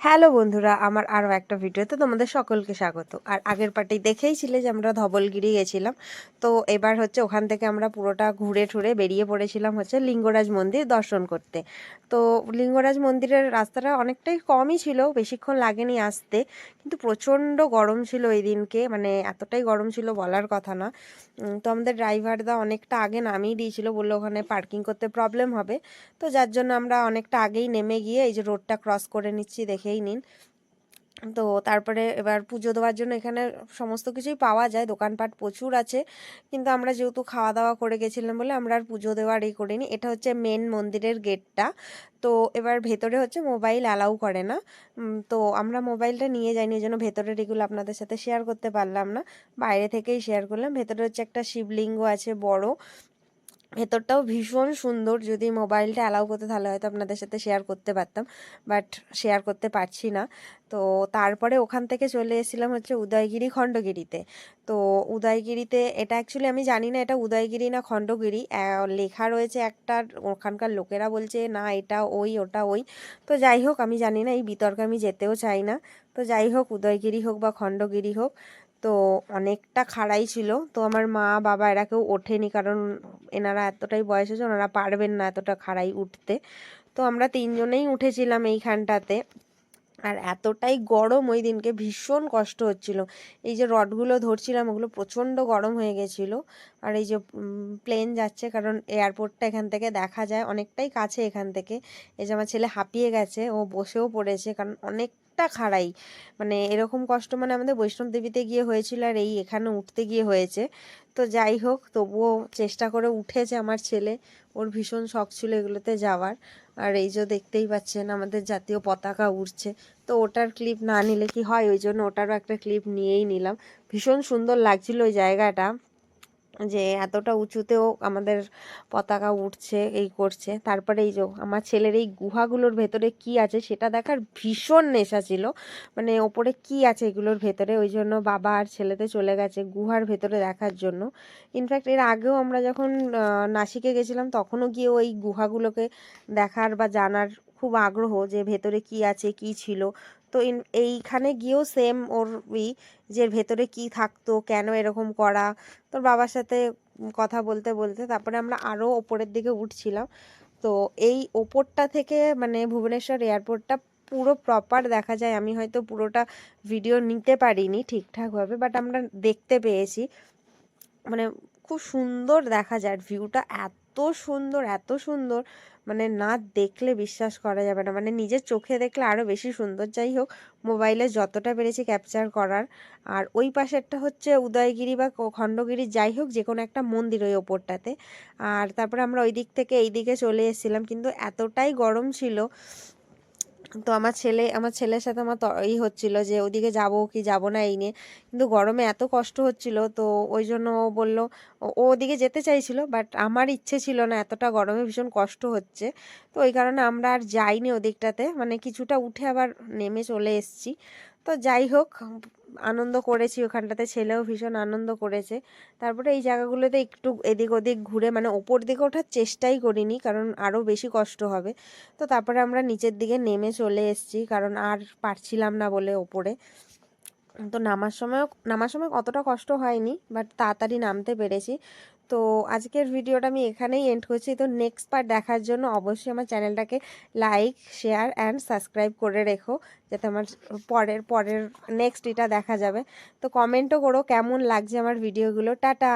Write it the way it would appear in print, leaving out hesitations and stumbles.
Hello বন্ধুরা, আমার আরও একটা ভিডিওতে তোমাদের সকলকে স্বাগত। আর আগের পার্টি দেখেইছিলে যে আমরা ধবলগিরি গেছিলাম। তো এবার হচ্ছে ওখান থেকে আমরা পুরোটা ঘুরে ঠুরে বেরিয়ে পড়েছিলাম হচ্ছে লিঙ্গরাজ মন্দির দর্শন করতে। তো লিঙ্গরাজ মন্দিরের রাস্তাটা অনেকটাই কমই ছিল, বেশিক্ষণ লাগেনি আসতে, কিন্তু প্রচণ্ড গরম ছিল এই দিনকে, মানে এতটাই গরম ছিল বলার কথা না। তো আমাদের ড্রাইভারদা অনেকটা আগে নামিয়ে দিয়েছিল, বললো ওখানে পার্কিং করতে প্রবলেম হবে। তো যার জন্য আমরা অনেকটা আগেই নেমে গিয়ে এই যে রোডটা ক্রস করে নিচ্ছি, দেখেই নিন। তো তারপরে এবার পুজো দেওয়ার জন্য এখানে সমস্ত কিছুই পাওয়া যায়, দোকানপাট প্রচুর আছে, কিন্তু আমরা যেহেতু খাওয়া দাওয়া করে গেছিলাম বলে আমরা আর পুজো দেওয়ার এই করিনি। এটা হচ্ছে মেন মন্দিরের গেটটা। তো এবার ভেতরে হচ্ছে মোবাইল অ্যালাউ করে না। তো আমরা মোবাইলটা নিয়ে যাইনি, ওই জন্য ভেতরের এগুলো আপনাদের সাথে শেয়ার করতে পারলাম না, বাইরে থেকেই শেয়ার করলাম। ভেতরে হচ্ছে একটা শিবলিঙ্গ আছে বড়, ভেতরটাও ভীষণ সুন্দর। যদি মোবাইলটা অ্যালাউ করতে তাহলে হয়তো আপনাদের সাথে শেয়ার করতে পারতাম, বাট শেয়ার করতে পারছি না। তো তারপরে ওখান থেকে চলে এসেছিলাম হচ্ছে উদয়গিরি খণ্ডগিরিতে। তো উদয়গিরিতে এটা অ্যাকচুয়ালি আমি জানি না এটা উদয়গিরি না খণ্ডগিরি, লেখা রয়েছে একটা, ওখানকার লোকেরা বলছে না এটা ওই ওটা ওই। তো যাই হোক, আমি জানি না, এই বিতর্কে আমি যেতেও চাই না। তো যাই হোক, উদয়গিরি হোক বা খণ্ডগিরি হোক, তো অনেকটা খাড়াই ছিল। তো আমার মা বাবা এরা কেউ ওঠেনি, কারণ এনারা এতটাই বয়স হয়েছে, ওনারা পারবেন না এতটা খাড়াই উঠতে। তো আমরা তিনজনেই উঠেছিলাম এইখানটাতে। আর এতটাই গরম ওই দিনকে, ভীষণ কষ্ট হচ্ছিল। এই যে রডগুলো ধরছিলাম ওগুলো প্রচণ্ড গরম হয়ে গেছিলো। আর এই যে প্লেন যাচ্ছে, কারণ এয়ারপোর্টটা এখান থেকে দেখা যায়, অনেকটাই কাছে এখান থেকে। এই যে আমার ছেলে হাঁপিয়ে গেছে, ও বসেও পড়েছে, কারণ অনেকটা খাড়াই। মানে এরকম কষ্ট মানে আমাদের বৈষ্ণব দেবীতে গিয়ে হয়েছিল, আর এই এখানে উঠতে গিয়ে হয়েছে। তো যাই হোক, তবুও চেষ্টা করে উঠেছে আমার ছেলে, ওর ভীষণ শখ ছিল এগুলোতে যাওয়ার। আর এই যে দেখতেই পাচ্ছেন আমাদের জাতীয় পতাকা উড়ছে। তো ওটার ক্লিপ না নিলে কি হয়, ওই জন্য ওটারও একটা ক্লিপ নিয়েই নিলাম। ভীষণ সুন্দর লাগছিল ওই জায়গাটা, যে এতটা উঁচুতেও আমাদের পতাকা উঠছে, এই করছে। তারপরে এই যে আমার ছেলের এই গুহাগুলোর ভেতরে কি আছে সেটা দেখার ভীষণ নেশা ছিল, মানে ওপরে কি আছে এগুলোর ভেতরে, ওই জন্য বাবা আর ছেলেতে চলে গেছে গুহার ভেতরে দেখার জন্য। ইনফ্যাক্ট এর আগেও আমরা যখন নাসিকে গেছিলাম তখনও গিয়ে ওই গুহাগুলোকে দেখার বা জানার খুব আগ্রহ, যে ভেতরে কি আছে কি ছিল। তো এইখানে গিয়েও সেম ওর যে ভেতরে কি থাকতো, কেন এরকম করা। তোর বাবার সাথে কথা বলতে বলতে তারপরে আমরা আরও ওপরের দিকে উঠছিলাম। তো এই ওপরটা থেকে মানে ভুবনেশ্বর এয়ারপোর্টটা পুরো প্রপার দেখা যায়। আমি হয়তো পুরোটা ভিডিও নিতে পারিনি ঠিকঠাকভাবে, বাট আমরা দেখতে পেয়েছি। মানে খুব সুন্দর দেখা যায়, ভিউটা এত সুন্দর এত সুন্দর, মানে না দেখলে বিশ্বাস করা যাবে না, মানে নিজের চোখে দেখলে আরও বেশি সুন্দর। যাই হোক, মোবাইলে যতটা পেরেছি ক্যাপচার করার। আর ওই পাশেরটা হচ্ছে উদয়গিরি বা খণ্ডগিরি, যাই হোক যে কোনো একটা মন্দির ওই ওপরটাতে। আর তারপরে আমরা ওই দিক থেকে এই দিকে চলে এসেছিলাম, কিন্তু এতটাই গরম ছিল। তো আমার ছেলের সাথে আমার হচ্ছিল যে ওদিকে যাব কি যাব না এই নিয়ে, কিন্তু গরমে এত কষ্ট হচ্ছিল, তো ওই জন্য ও বলল ও ওদিকে যেতে চাইছিল, বাট আমার ইচ্ছে ছিল না, এতটা গরমে ভীষণ কষ্ট হচ্ছে। তো ওই কারণে আমরা আর যাইনি ওদিকটাতে, মানে কিছুটা উঠে আবার নেমে চলে এসেছি। তো যাই হোক, আনন্দ করেছি ওখানটাতে, ছেলেও ভীষণ আনন্দ করেছে। তারপরে এই জায়গাগুলোতে একটু এদিক ওদিক ঘুরে, মানে ওপর দিকে ওঠার চেষ্টাই করিনি, কারণ আরও বেশি কষ্ট হবে। তো তারপরে আমরা নিচের দিকে নেমে চলে এসেছি, কারণ আর পারছিলাম না বলে ওপরে। তো নামার সময় অতটা কষ্ট হয়নি, বাট তাড়াতাড়ি নামতে পেরেছি। তো আজকের ভিডিওটা আমি এখানেই এন্ড করছি। তো নেক্সট পার্ট দেখার জন্য অবশ্যই আমার চ্যানেলটাকে লাইক, শেয়ার অ্যান্ড সাবস্ক্রাইব করে রেখো, যাতে আমার পরের পরের নেক্সট এটা দেখা যাবে। তো কমেন্টও করো কেমন লাগছে আমার ভিডিওগুলো। টাটা।